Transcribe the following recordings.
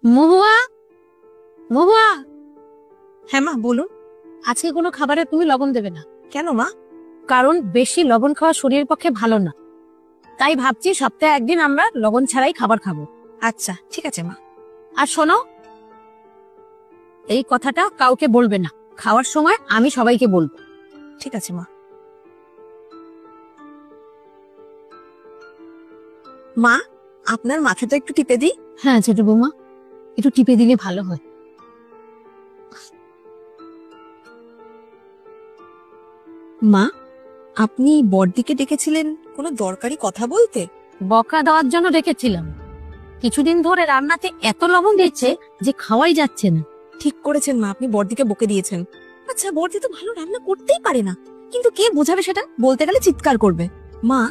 মহুয়া, মহুয়া, হ্যাঁ মা বলুন। আজকে কোনো খাবারে তুমি লবণ দেবে না। কেন মা? কারণ বেশি লবণ খাওয়া শরীরের পক্ষে ভালো না। তাই ভাবছি সপ্তাহে একদিন আমরা লবণ ছাড়াই খাবার খাবো। আচ্ছা ঠিক আছে মা। আর শোনো, এই কথাটা কাউকে বলবে না। খাওয়ার সময় আমি সবাইকে বলবো। ঠিক আছে মা। মা, আপনার মাথাটা একটু টিপে দিই। হ্যাঁ ছোট বৌমা, একটু টিপে দিলে ভালো হয়। মা, আপনি বড়দিকে ডেকেছিলেন কোনো দরকারি কথা বলতে? বকা দেওয়ার জন্য রেখেছিলাম। কিছুদিন ধরে রান্নাতে এত লবণ দিচ্ছে যে খাওয়াই যাচ্ছে না। ঠিক করেছেন মা, আপনি বড়দিকে বকে দিয়েছেন। আচ্ছা, বড়দি তো ভালো রান্না করতেই পারে না, কিন্তু কে বোঝাবে সেটা? বলতে গেলে চিৎকার করবে। মা,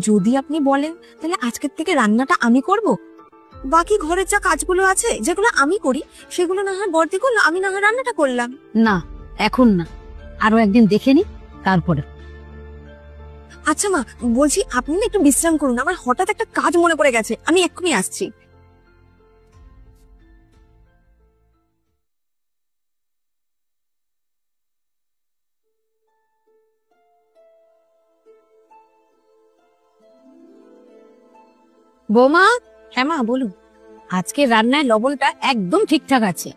যদি আপনি বলেন তাহলে আজকের থেকে রান্নাটা আমি করব। বাকি ঘরের যা কাজগুলো আছে যেগুলো আমি করি সেগুলো না হয় বড়দি করলো, আমি না হয় রান্নাটা করলাম। না, এখন না, আরো একদিন দেখে নি তারপরে। আচ্ছা মা, বলছি আপনি না একটু বিশ্রাম করুন, আমার হঠাৎ একটা কাজ মনে পড়ে গেছে, আমি এক্ষুনি আসছি। বৌমা, হ্যাঁ মা বলুন। আজকে রান্নায় লবণটা একদম ঠিকঠাক আছে।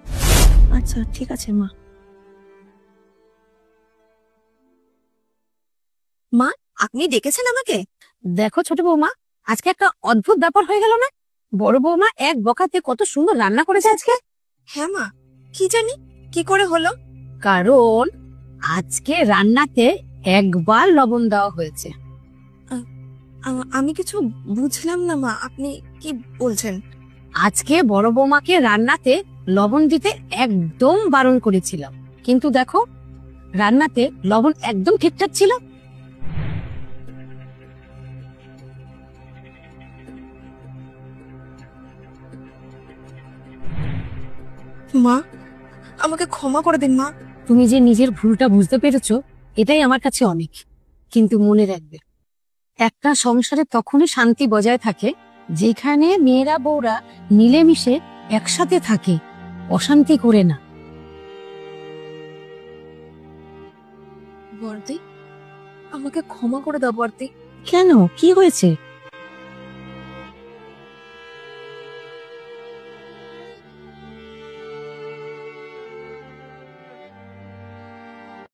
আচ্ছা ঠিক আছে মা। মা, আপনি ডেকেছেন আমাকে? দেখো ছোট বৌমা, আজকে একটা অদ্ভুত ব্যাপার হয়ে গেল না? বড় বৌমা এক বকাতে কত সুন্দর রান্না করেছে আজকে। হ্যাঁ মা, কি জানি কি করে হলো। কারণ আজকে রান্নাতে একবার লবণ দেওয়া হয়েছে। আমি কিছু বুঝলাম না মা, আপনি কি বলছেন? আজকে বড় বৌমাকে রান্নাতে লবণ দিতে একদম বারণ করেছিলাম, কিন্তু দেখো রান্নাতে লবণ একদম ঠিকঠাক ছিল। মা, আমাকে ক্ষমা করে দিন মা। তুমি যে নিজের ভুলটা বুঝতে পেরেছো, এটাই আমার কাছে অনেক। কিন্তু মনে রাখবে, একটা সংসারে তখনই শান্তি বজায় থাকে যেখানে মেয়েরা বউরা মিলেমিশে একসাথে থাকে, অশান্তি করে না। বর্দি, আমাকে ক্ষমা করে দাও বর্দি। কেন, কি হয়েছে?